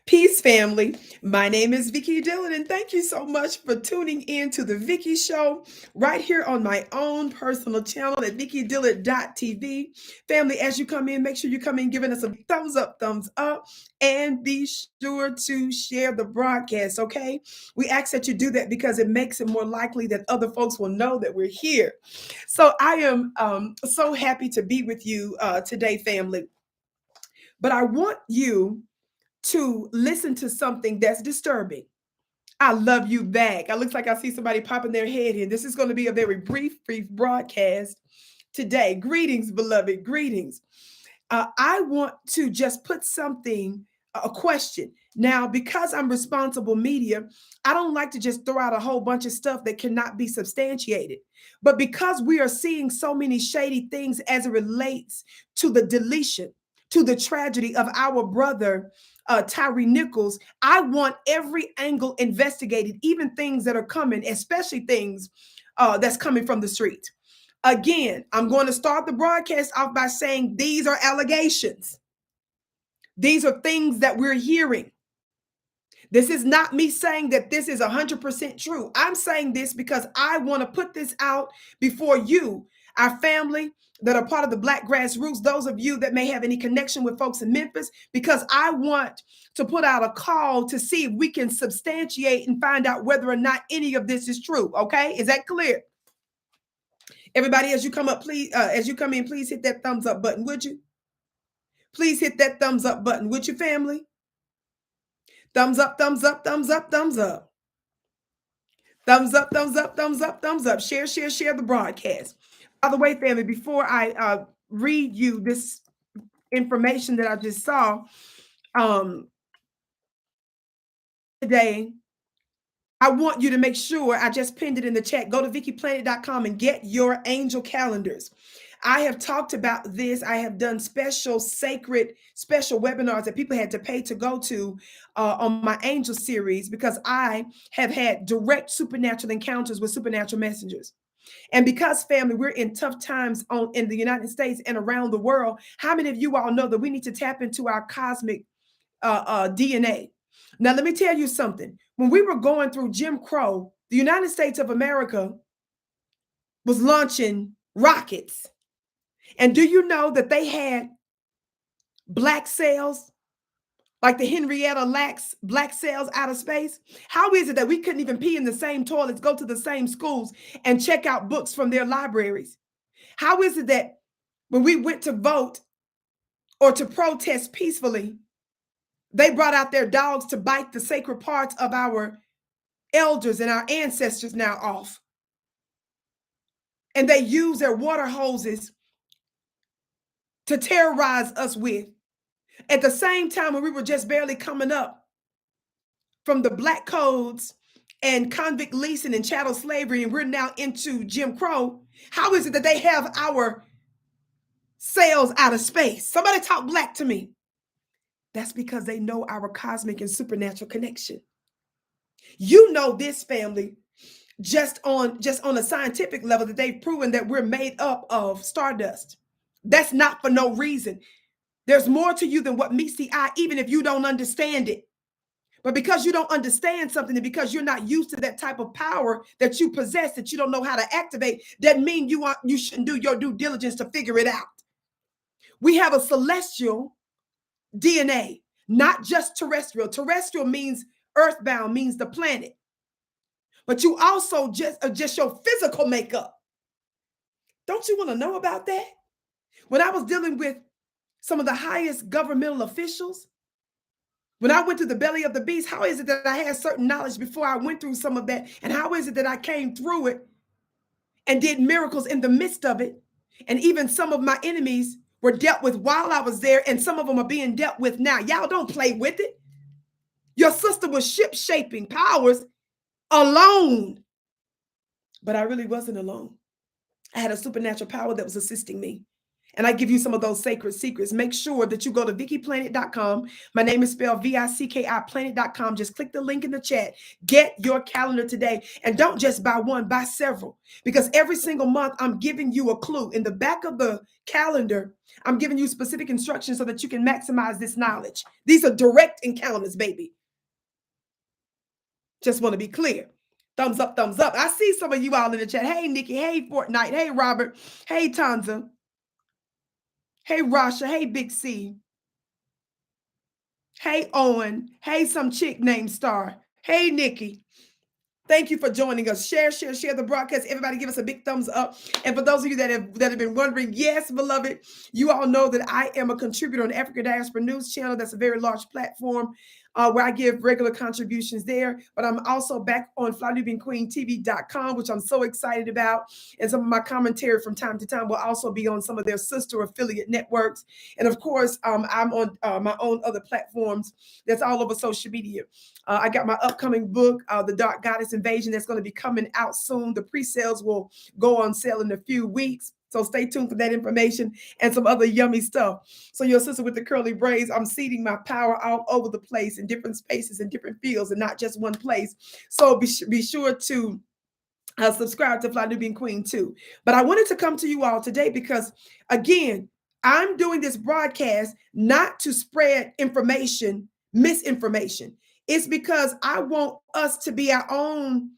Peace, family. My name is Vicki Dillard, and thank you so much for tuning in to the Vicki Show right here on my own personal channel at vickydillard.tv. Family, as you come in, make sure you come in giving us a thumbs up, and be sure to share the broadcast, okay? We ask that you do that because it makes it more likely that other folks will know that we're here. So I am so happy to be with you today, family. But I want you to listen to something that's disturbing. I love you back. It looks like I see somebody popping their head in. This is going to be a very brief broadcast today. Greetings, beloved. Greetings. I want to just put a question. Now, because I'm responsible media, I don't like to just throw out a whole bunch of stuff that cannot be substantiated. But because we are seeing so many shady things as it relates to the deletion, to the tragedy of our brother, Tyre Nichols, I want every angle investigated, even things that are coming, especially things that's coming from the street. Again, I'm going to start the broadcast off by saying these are allegations. These are things that we're hearing. This is not me saying that this is 100% true. I'm saying this because I want to put this out before you, our family that are part of the Black grassroots, those of you that may have any connection with folks in Memphis, because I want to put out a call to see if we can substantiate and find out whether or not any of this is true. Okay, is that clear? Everybody, as you come up, please, as you come in, please hit that thumbs up button, would you? Please hit that thumbs up button, would you, family? Thumbs up, thumbs up, thumbs up, thumbs up. Thumbs up, thumbs up, thumbs up, thumbs up. Share the broadcast. By the way, family, before I read you this information that I just saw today, I want you to make sure, I just pinned it in the chat, go to vickyplanet.com and get your angel calendars. I have talked about this. I have done special webinars that people had to pay to go to on my angel series because I have had direct supernatural encounters with supernatural messengers. And because, family, we're in tough times in the United States and around the world, how many of you all know that we need to tap into our cosmic DNA? Now, let me tell you something. When we were going through Jim Crow, the United States of America was launching rockets. And do you know that they had black sails, like the Henrietta Lacks black sails out of space? How is it that we couldn't even pee in the same toilets, go to the same schools, and check out books from their libraries? How is it that when we went to vote or to protest peacefully, they brought out their dogs to bite the sacred parts of our elders and our ancestors now off? And they use their water hoses to terrorize us with. At the same time, when we were just barely coming up from the black codes and convict leasing and chattel slavery, and we're now into Jim Crow, how is it that they have our sails out of space? Somebody talk black to me. That's because they know our cosmic and supernatural connection. You know this, family, just on a scientific level, that they've proven that we're made up of stardust. That's not for no reason. There's more to you than what meets the eye, even if you don't understand it. But because you don't understand something, and because you're not used to that type of power that you possess, that you don't know how to activate, doesn't mean you shouldn't do your due diligence to figure it out. We have a celestial DNA, not just terrestrial. Terrestrial means earthbound, means the planet. But you also just your physical makeup. Don't you want to know about that? When I was dealing with some of the highest governmental officials, when I went to the belly of the beast, how is it that I had certain knowledge before I went through some of that? And how is it that I came through it and did miracles in the midst of it? And even some of my enemies were dealt with while I was there, and some of them are being dealt with now. Y'all don't play with it. Your sister was ship-shaping powers alone. But I really wasn't alone. I had a supernatural power that was assisting me. And I give you some of those sacred secrets. Make sure that you go to VickiPlanet.com. My name is spelled VICKI Planet.com. Just click the link in the chat. Get your calendar today. And don't just buy one, buy several. Because every single month, I'm giving you a clue. In the back of the calendar, I'm giving you specific instructions so that you can maximize this knowledge. These are direct encounters, baby. Just want to be clear. Thumbs up, thumbs up. I see some of you all in the chat. Hey, Nikki. Hey, Fortnite. Hey, Robert. Hey, Tanza. Hey, Rasha. Hey, Big C. Hey, Owen. Hey, some chick named Star. Hey, Nikki. Thank you for joining us. Share the broadcast. Everybody give us a big thumbs up. And for those of you that have been wondering, yes, beloved, you all know that I am a contributor on Africa Diaspora News Channel. That's a very large platform where I give regular contributions there. But I'm also back on FlyNubianQueenTV.com, which I'm so excited about. And some of my commentary from time to time will also be on some of their sister affiliate networks. And of course, I'm on my own other platforms that's all over social media. I got my upcoming book, The Dark Goddess Invasion, that's going to be coming out soon. The pre-sales will go on sale in a few weeks. So stay tuned for that information and some other yummy stuff. So your sister with the curly braids, I'm seeding my power all over the place in different spaces and different fields and not just one place. So be sure to subscribe to Fly Nubian Queen too. But I wanted to come to you all today because, again, I'm doing this broadcast not to spread information, misinformation. It's because I want us to be our own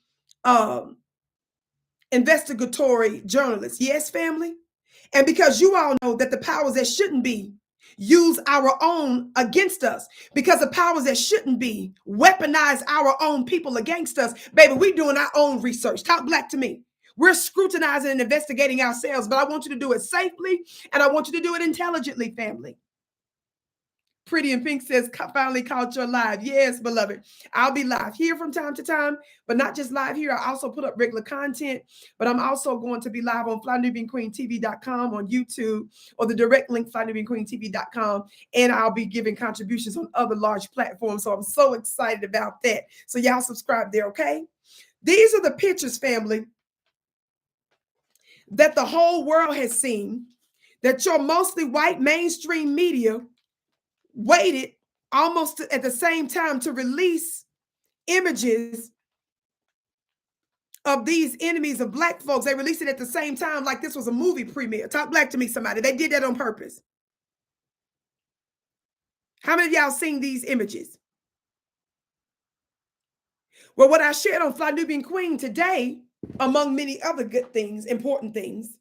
investigatory journalists. Yes, family? And because you all know that the powers that shouldn't be use our own against us, because the powers that shouldn't be weaponize our own people against us. Baby, we're doing our own research. Talk black to me. We're scrutinizing and investigating ourselves, but I want you to do it safely and I want you to do it intelligently, family. Pretty in Pink says, finally caught your live. Yes, beloved. I'll be live here from time to time, but not just live here. I also put up regular content, but I'm also going to be live on FlyNubianQueenTV.com on YouTube or the direct link, FlyNubianQueenTV.com. And I'll be giving contributions on other large platforms. So I'm so excited about that. So y'all subscribe there, okay? These are the pictures, family, that the whole world has seen, that your mostly white mainstream media waited almost at the same time to release images of these enemies of black folks. They released it at the same time like this was a movie premiere. Talk black to me, somebody. They did that on purpose. How many of y'all seen these images? Well, what I shared on Fly Nubian Queen today, among many other good things, important things,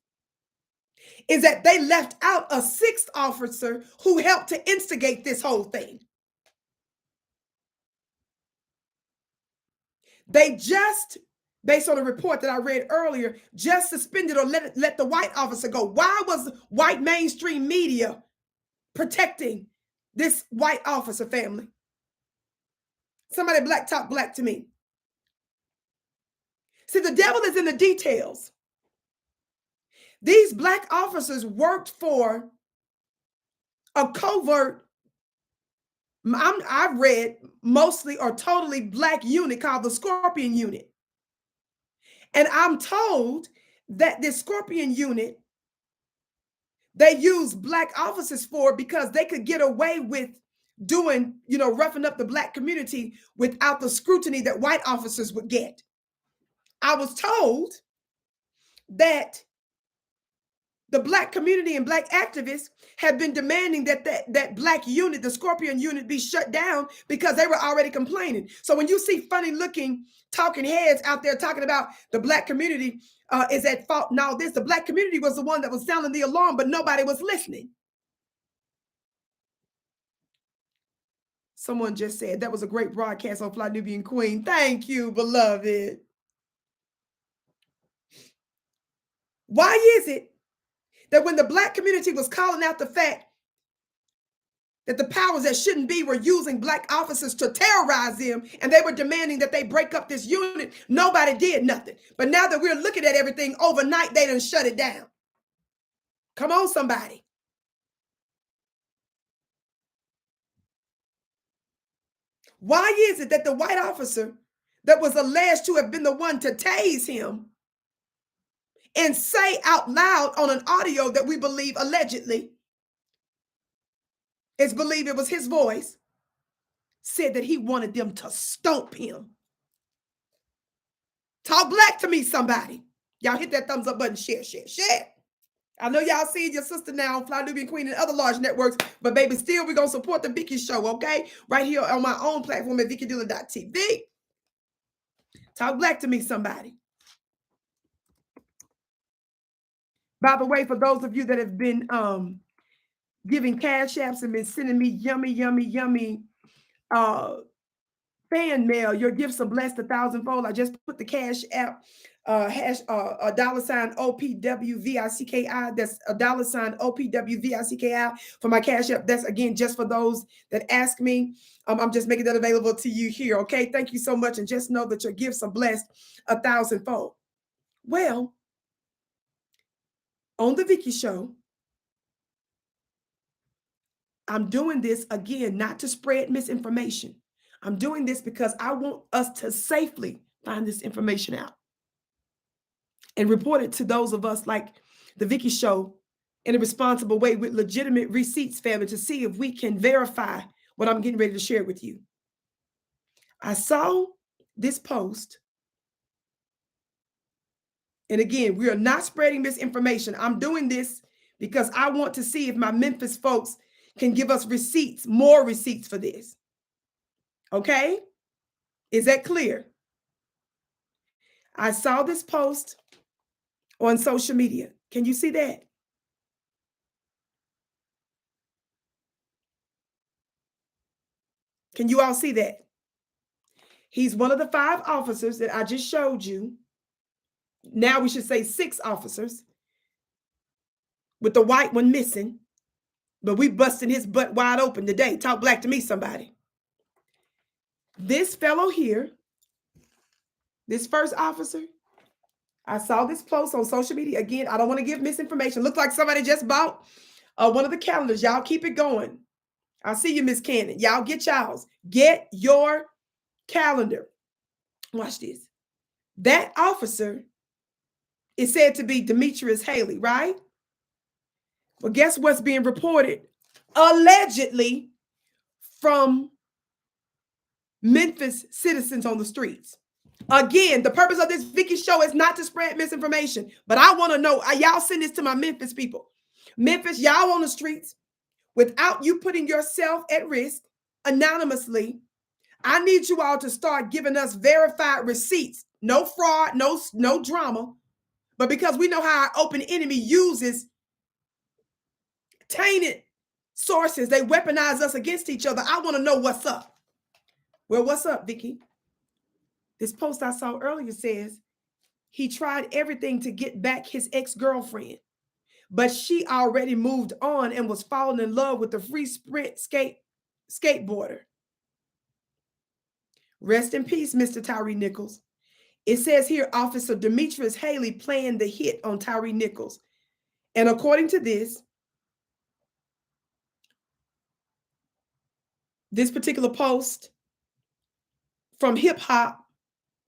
is that they left out a sixth officer who helped to instigate this whole thing. They just, based on a report that I read earlier, just suspended or let the white officer go. Why was white mainstream media protecting this white officer, family? Somebody black talk black to me. See, the devil is in the details. These black officers worked for a covert, I've read mostly or totally black unit called the Scorpion Unit. And I'm told that this Scorpion Unit, they use black officers for because they could get away with doing, roughing up the black community without the scrutiny that white officers would get. I was told that the black community and black activists have been demanding that black unit, the Scorpion Unit, be shut down because they were already complaining. So when you see funny looking talking heads out there talking about the black community is at fault and all this, the black community was the one that was sounding the alarm, but nobody was listening. Someone just said that was a great broadcast on Fly Nubian Queen. Thank you, beloved. Why is it that when the black community was calling out the fact that the powers that shouldn't be were using black officers to terrorize them and they were demanding that they break up this unit, nobody did nothing? But now that we're looking at everything overnight, they done shut it down. Come on, somebody. Why is it that the white officer that was alleged to have been the one to tase him and say out loud on an audio that we believe allegedly, it's believed it was his voice, said that he wanted them to stomp him. Talk black to me, somebody. Y'all hit that thumbs up button, share, share, share. I know y'all see your sister now on Fly Nubian Queen and other large networks, but baby, still we're going to support the Vicki Show, okay? Right here on my own platform at VickiDillard.tv. Talk black to me, somebody. By the way, for those of you that have been giving cash apps and been sending me yummy fan mail, your gifts are blessed 1,000-fold. I just put the cash app hash $ OPWVICKI. That's $ OPWVICKI for my cash app. That's again just for those that ask me. I'm just making that available to you here. Okay, thank you so much, and just know that your gifts are blessed 1,000-fold. Well, on the Vicki Show, I'm doing this again not to spread misinformation. I'm doing this because I want us to safely find this information out and report it to those of us like the Vicki Show in a responsible way with legitimate receipts, family, to see if we can verify what I'm getting ready to share with you. I saw this post. And again, we are not spreading misinformation. I'm doing this because I want to see if my Memphis folks can give us receipts, more receipts for this. Okay? Is that clear? I saw this post on social media. Can you see that? Can you all see that? He's one of the 5 officers that I just showed you. Now we should say 6 officers, with the white one missing. But we busting his butt wide open today. Talk black to me, somebody. This fellow here, this first officer, I saw this post on social media. Again, I don't want to give misinformation. Looked like somebody just bought one of the calendars. Y'all keep it going. I see you, Miss Cannon. Y'all get y'all's. Get your calendar. Watch this. That officer is said to be Demetrius Haley, right? Well, guess what's being reported? Allegedly from Memphis citizens on the streets. Again, the purpose of this Vicki Show is not to spread misinformation, but I want to know, y'all send this to my Memphis people. Memphis, y'all on the streets, without you putting yourself at risk anonymously, I need you all to start giving us verified receipts. No fraud, no drama, but because we know how our open enemy uses tainted sources, they weaponize us against each other. I want to know what's up. Well, what's up, Vicki? This post I saw earlier says he tried everything to get back his ex-girlfriend, but she already moved on and was falling in love with the free sprint skateboarder. Rest in peace, Mr. Tyre Nichols. It says here, Officer Demetrius Haley planned the hit on Tyre Nichols. And according to this particular post from Hip Hop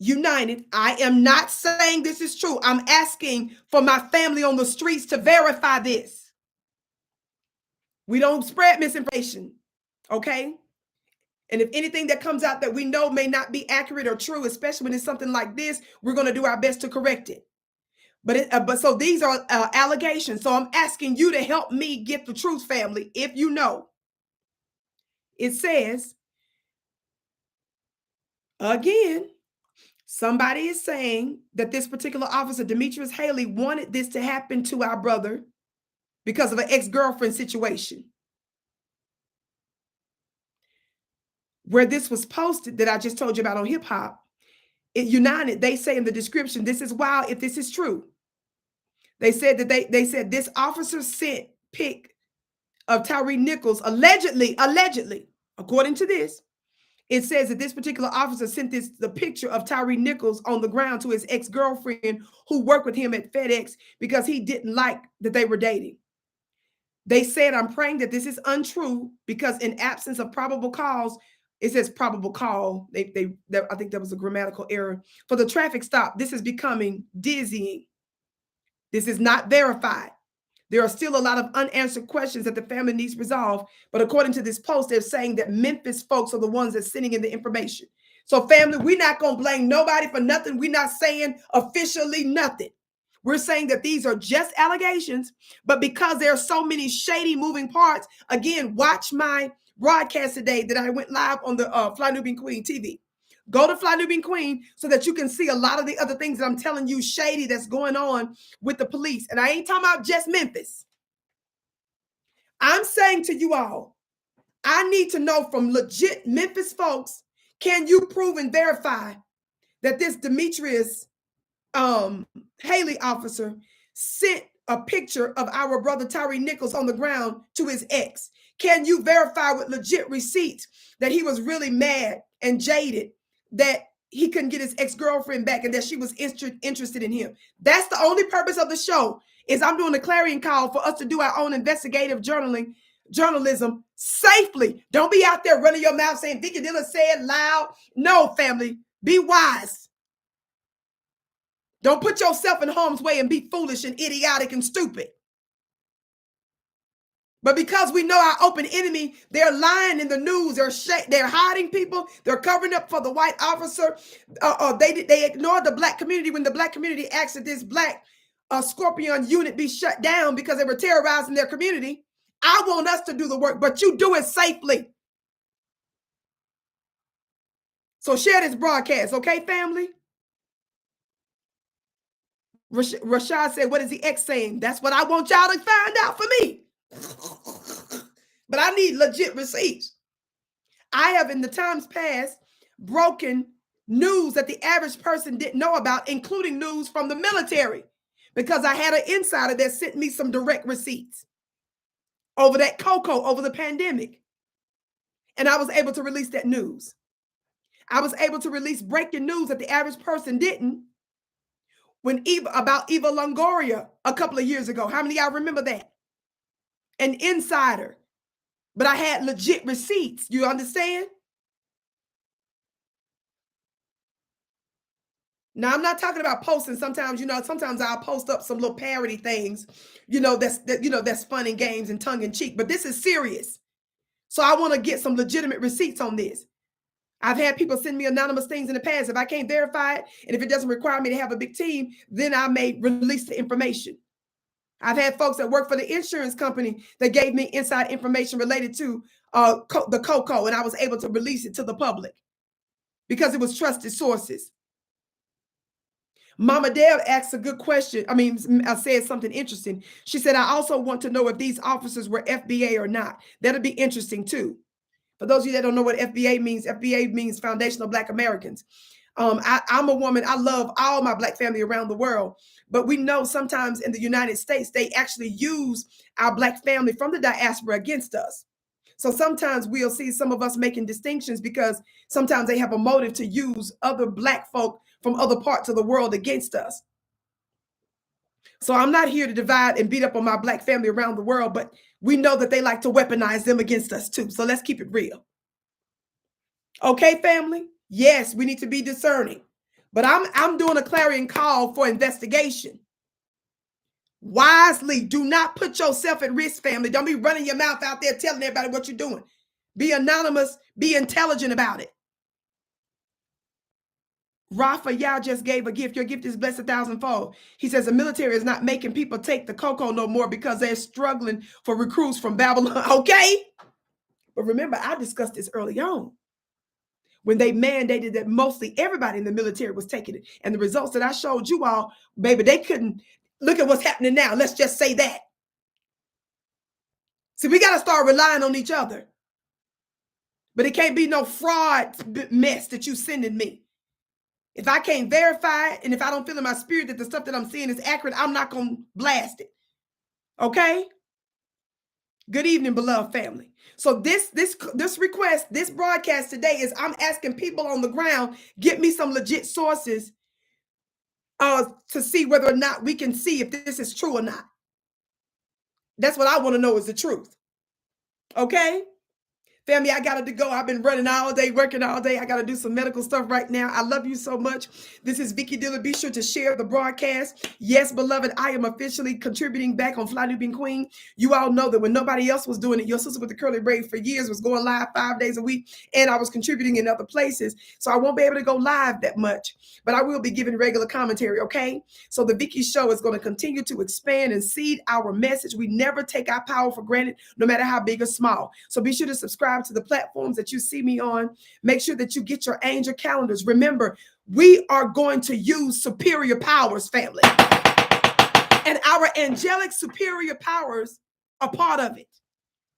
United, I am not saying this is true. I'm asking for my family on the streets to verify this. We don't spread misinformation, okay? And if anything that comes out that we know may not be accurate or true, especially when it's something like this, we're going to do our best to correct it. But so these are allegations. So I'm asking you to help me get the truth, family, if you know. It says, again, somebody is saying that this particular officer, Demetrius Haley, wanted this to happen to our brother because of an ex-girlfriend situation. Where this was posted that I just told you about on Hip Hop, it United, they say in the description, this is wild if this is true. They said that they said this officer sent pic of Tyre Nichols, allegedly, according to this, it says that this particular officer sent the picture of Tyre Nichols on the ground to his ex-girlfriend who worked with him at FedEx because he didn't like that they were dating. They said, I'm praying that this is untrue because in absence of probable cause, it says probable call. I think that was a grammatical error. For the traffic stop, this is becoming dizzying. This is not verified. There are still a lot of unanswered questions that the family needs resolved. But according to this post, they're saying that Memphis folks are the ones that's sending in the information. So family, we're not going to blame nobody for nothing. We're not saying officially nothing. We're saying that these are just allegations, but because there are so many shady moving parts, again, watch my broadcast today that I went live on the Fly Nubian Queen TV. Go to Fly Nubian Queen so that you can see a lot of the other things that I'm telling you shady that's going on with the police. And I ain't talking about just Memphis. I'm saying to you all, I need to know from legit Memphis folks, can you prove and verify that this Demetrius Haley officer sent a picture of our brother Tyre Nichols on the ground to his ex? Can you verify with legit receipts that he was really mad and jaded that he couldn't get his ex-girlfriend back and that she was interested in him? That's the only purpose of the show, is I'm doing a clarion call for us to do our own investigative journalism safely. Don't be out there running your mouth saying Vicki Dillard said loud. No, family, be wise. Don't put yourself in harm's way and be foolish and idiotic and stupid. But because we know our open enemy, they're lying in the news. They're hiding people. They're covering up for the white officer. They ignored the black community when the black community asked that this black Scorpion unit be shut down because they were terrorizing their community. I want us to do the work, but you do it safely. So share this broadcast, okay, family? Rashad said, what is the ex saying? That's what I want y'all to find out for me. But I need legit receipts. I have in the times past broken news that the average person didn't know about, including news from the military, because I had an insider that sent me some direct receipts over that cocoa over the pandemic. And I was able to release that news. I was able to release breaking news that the average person didn't about Eva Longoria a couple of years ago. How many of y'all remember that? An insider. But I had legit receipts. You understand? Now, I'm not talking about posting. Sometimes I'll post up some little parody things, that's fun and games and tongue in cheek. But this is serious. So I want to get some legitimate receipts on this. I've had people send me anonymous things in the past. If I can't verify it, and if it doesn't require me to have a big team, then I may release the information. I've had folks that work for the insurance company that gave me inside information related to the cocoa, and I was able to release it to the public because it was trusted sources. Mama Deb asked a good question. I said something interesting. She said, I also want to know if these officers were FBA or not. That'll be interesting too. For those of you that don't know what FBA means Foundational Black Americans. I'm a woman. I love all my Black family around the world. But we know sometimes in the United States, they actually use our Black family from the diaspora against us. So sometimes we'll see some of us making distinctions because sometimes they have a motive to use other Black folk from other parts of the world against us. So I'm not here to divide and beat up on my Black family around the world, but we know that they like to weaponize them against us too. So let's keep it real. Okay, family? Yes, we need to be discerning. But I'm doing a clarion call for investigation. Wisely, do not put yourself at risk, family. Don't be running your mouth out there telling everybody what you're doing. Be anonymous, be intelligent about it. Rafa, y'all just gave a gift. Your gift is blessed 1,000-fold. He says the military is not making people take the cocoa no more because they're struggling for recruits from Babylon. Okay? But remember, I discussed this early on when they mandated that mostly everybody in the military was taking it. And the results that I showed you all, baby, they couldn't. Look at what's happening now. Let's just say that. See, we got to start relying on each other. But it can't be no fraud mess that you sending me. If I can't verify it, and if I don't feel in my spirit that the stuff that I'm seeing is accurate, I'm not going to blast it. Okay? Good evening, beloved family. So this request, this broadcast today is I'm asking people on the ground, get me some legit sources to see whether or not we can see if this is true or not. That's what I want to know is the truth. Okay? Family, I got to go. I've been running all day, working all day. I got to do some medical stuff right now. I love you so much. This is Vicki Dillard. Be sure to share the broadcast. Yes, beloved, I am officially contributing back on Fly New Being Queen. You all know that when nobody else was doing it, your sister with the curly braids for years was going live 5 days a week, and I was contributing in other places. So I won't be able to go live that much, but I will be giving regular commentary, okay? So the Vicki Show is going to continue to expand and seed our message. We never take our power for granted, no matter how big or small. So be sure to subscribe to the platforms that you see me on. Make sure that you get your angel calendars. Remember, we are going to use superior powers, family. And our angelic superior powers are part of it.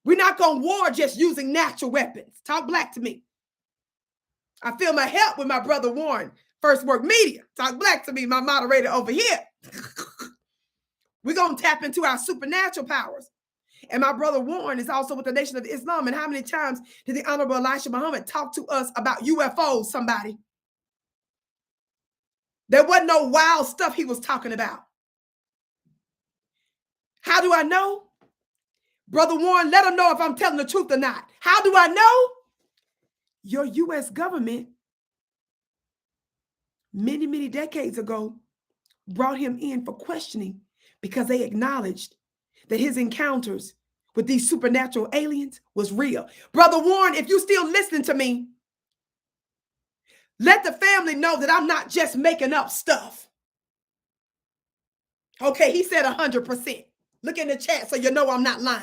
We're not going to war just using natural weapons. Talk black to me. I feel my help with my brother Warren, First Work Media. Talk black to me, my moderator over here. We're going to tap into our supernatural powers. And my brother Warren is also with the Nation of Islam. And how many times did the Honorable Elijah Muhammad talk to us about UFOs, somebody? There wasn't no wild stuff he was talking about. How do I know? Brother Warren, let him know if I'm telling the truth or not. How do I know? Your U.S. government, many, many decades ago, brought him in for questioning because they acknowledged that his encounters with these supernatural aliens was real. Brother Warren, if you still listening to me, let the family know that I'm not just making up stuff. Okay, he said 100%. Look in the chat so you know I'm not lying.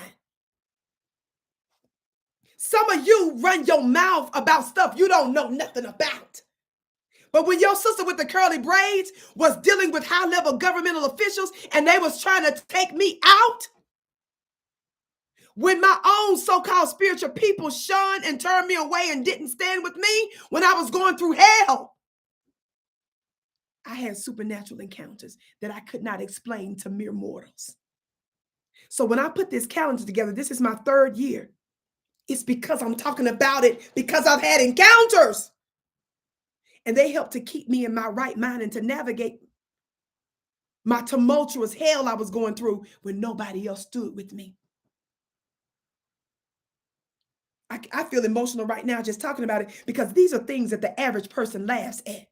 Some of you run your mouth about stuff you don't know nothing about. But when your sister with the curly braids was dealing with high-level governmental officials and they was trying to take me out, when my own so-called spiritual people shunned and turned me away and didn't stand with me when I was going through hell, I had supernatural encounters that I could not explain to mere mortals. So when I put this calendar together, this is my 3rd year. It's because I'm talking about it because I've had encounters. And they help to keep me in my right mind and to navigate my tumultuous hell I was going through when nobody else stood with me. I feel emotional right now just talking about it because these are things that the average person laughs at.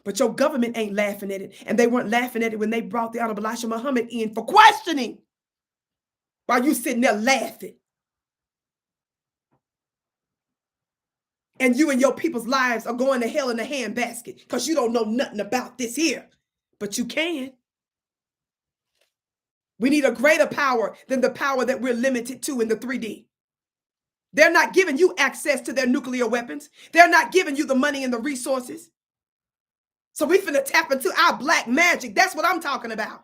But your government ain't laughing at it. And they weren't laughing at it when they brought the Honorable Elijah Muhammad in for questioning while you sitting there laughing. And you and your people's lives are going to hell in a handbasket because you don't know nothing about this here. But you can. We need a greater power than the power that we're limited to in the 3D. They're not giving you access to their nuclear weapons. They're not giving you the money and the resources. So we finna tap into our black magic. That's what I'm talking about.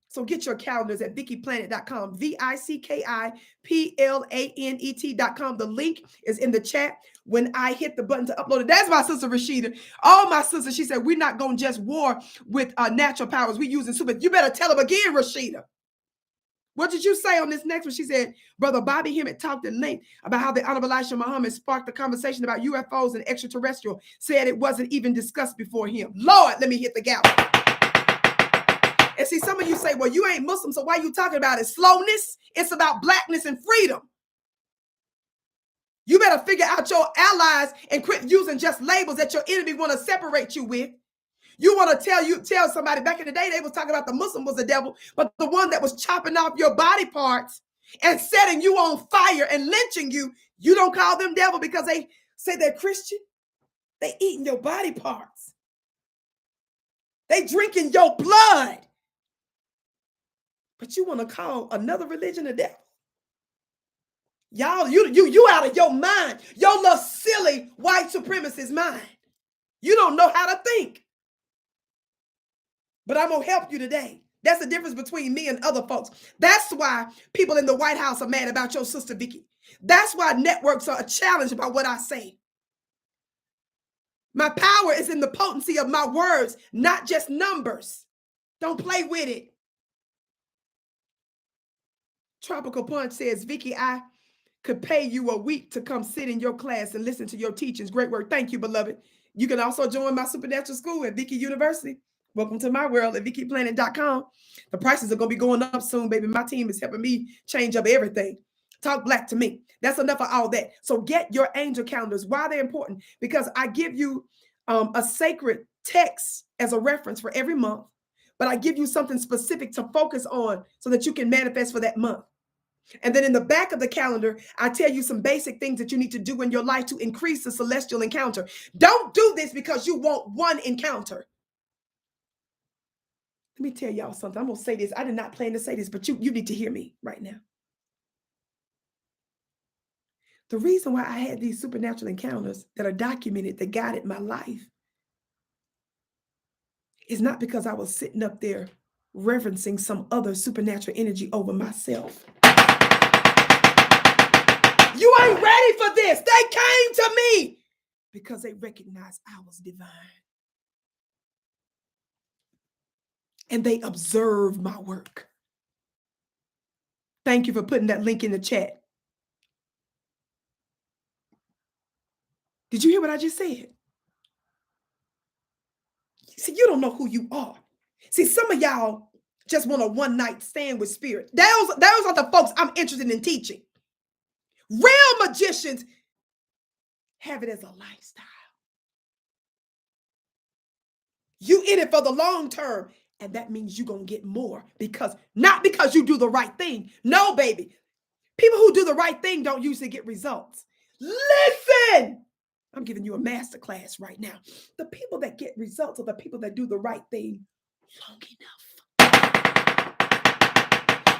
So get your calendars at VickiPlanet.com, VickiPlanet.com. The link is in the chat when I hit the button to upload it. That's my sister Rashida. Oh, my sister, she said, we're not going to just war with natural powers. We're using super. You better tell them again, Rashida. What did you say on this next one? She said, Brother Bobby Hemmett talked at length about how the Honorable Elijah Muhammad sparked the conversation about UFOs and extraterrestrial, said it wasn't even discussed before him. Lord, let me hit the gavel. And see, some of you say, well, you ain't Muslim, so why are you talking about it? Slowness? It's about blackness and freedom. You better figure out your allies and quit using just labels that your enemy want to separate you with. You want to tell somebody back in the day, they was talking about the Muslim was the devil, but the one that was chopping off your body parts and setting you on fire and lynching you, you don't call them devil because they say they're Christian. They eating your body parts. They drinking your blood. But you want to call another religion a devil? Y'all, you out of your mind. Your little silly white supremacist mind. You don't know how to think. But I'm going to help you today. That's the difference between me and other folks. That's why people in the White House are mad about your sister, Vicki. That's why networks are a challenge about what I say. My power is in the potency of my words, not just numbers. Don't play with it. Tropical Punch says, Vicki, I could pay you a week to come sit in your class and listen to your teachings. Great work. Thank you, beloved. You can also join my supernatural school at Vicki University. Welcome to my world at VickiPlanet.com. The prices are going to be going up soon, baby. My team is helping me change up everything. Talk black to me. That's enough of all that. So get your angel calendars. Why they're important? Because I give you a sacred text as a reference for every month, but I give you something specific to focus on so that you can manifest for that month. And then in the back of the calendar, I tell you some basic things that you need to do in your life to increase the celestial encounter. Don't do this because you want one encounter. Let me tell y'all something. I'm going to say this. I did not plan to say this, but you need to hear me right now. The reason why I had these supernatural encounters that are documented that guided my life is not because I was sitting up there reverencing some other supernatural energy over myself. You ain't ready for this. They came to me because they recognized I was divine. And they observed my work. Thank you for putting that link in the chat. Did you hear what I just said? See, you don't know who you are. See, some of y'all just want a one-night stand with spirit. Those are the folks I'm interested in teaching. Real magicians have it as a lifestyle. You in it for the long term, and that means you're going to get more not because you do the right thing. No, baby. People who do the right thing don't usually get results. Listen, I'm giving you a master class right now. The people that get results are the people that do the right thing long enough.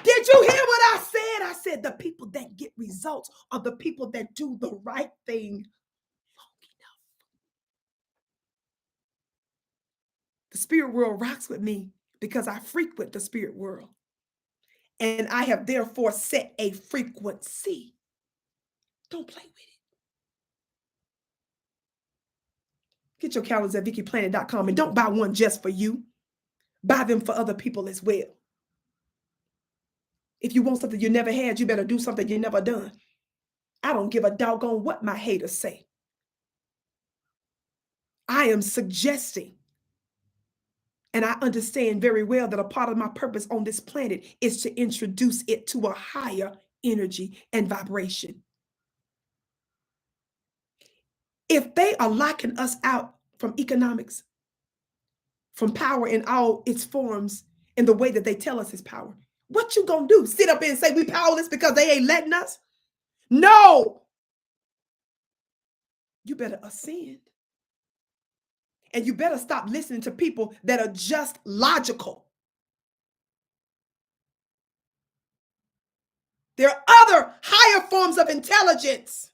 Did you hear what I said? I said the people that get results are the people that do the right thing long enough. The spirit world rocks with me because I frequent the spirit world. And I have therefore set a frequency. Don't play with it. Get your calendars at VickiPlanet.com and don't buy one just for you. Buy them for other people as well. If you want something you never had, you better do something you never done. I don't give a doggone what my haters say. I am suggesting, and I understand very well that a part of my purpose on this planet is to introduce it to a higher energy and vibration. If they are locking us out from economics, from power in all its forms, in the way that they tell us is power, what you gonna do? Sit up and say we powerless because they ain't letting us? No. You better ascend. And you better stop listening to people that are just logical. There are other higher forms of intelligence.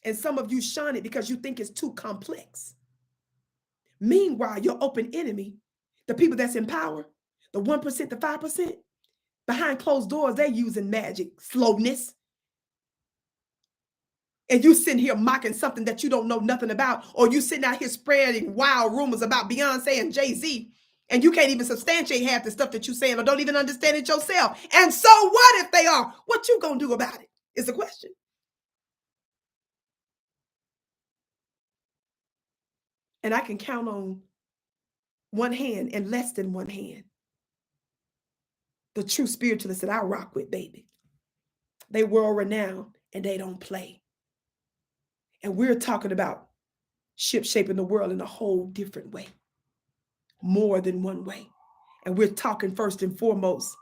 And some of you shun it because you think it's too complex. Meanwhile, your open enemy, the people that's in power, the 1%, the 5%, behind closed doors, they're using magic, slowness. And you sitting here mocking something that you don't know nothing about, or you sitting out here spreading wild rumors about Beyonce and Jay-Z, and you can't even substantiate half the stuff that you're saying or don't even understand it yourself. And so what if they are? What you gonna do about it is the question. And I can count on one hand and less than one hand the true spiritualists that I rock with, baby. They world renowned and they don't play. And we're talking about ship shaping the world in a whole different way, more than one way. And we're talking first and foremost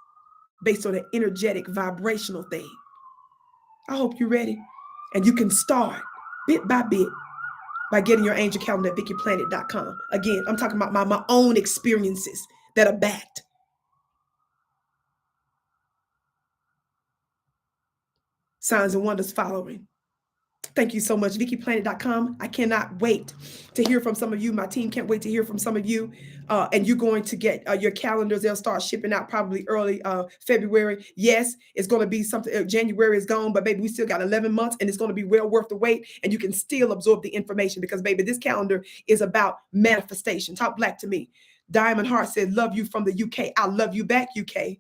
based on an energetic, vibrational thing. I hope you're ready. And you can start bit by bit by getting your angel calendar at VickiPlanet.com. Again, I'm talking about my own experiences that are backed. Signs and wonders following. Thank you so much. VickiPlanet.com. I cannot wait to hear from some of you. My team can't wait to hear from some of you. And you're going to get your calendars. They'll start shipping out probably early February. Yes, it's going to be something. January is gone, but baby, we still got 11 months and it's going to be well worth the wait. And you can still absorb the information because baby, this calendar is about manifestation. Talk black to me. Diamond Heart said, love you from the UK. I love you back, UK.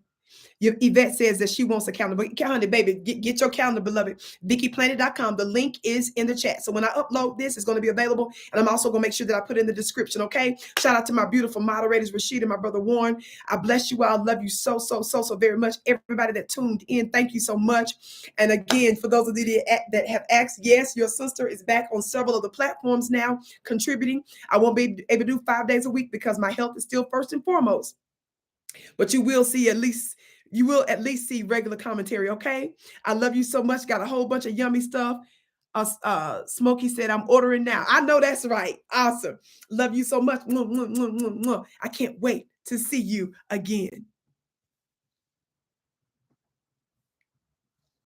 Yvette says that she wants a calendar. But honey, baby, get your calendar, beloved. VickiPlanet.com. The link is in the chat. So when I upload this, it's going to be available. And I'm also going to make sure that I put it in the description, okay? Shout out to my beautiful moderators, Rashid and my brother Warren. I bless you all. Love you so very much. Everybody that tuned in, thank you so much. And again, for those of you that have asked, yes, your sister is back on several of the platforms now, contributing. I won't be able to do 5 days a week because my health is still first and foremost. But you will at least see regular commentary, okay? I love you so much. Got a whole bunch of yummy stuff. Smokey said, I'm ordering now. I know that's right. Awesome. Love you so much. I can't wait to see you again.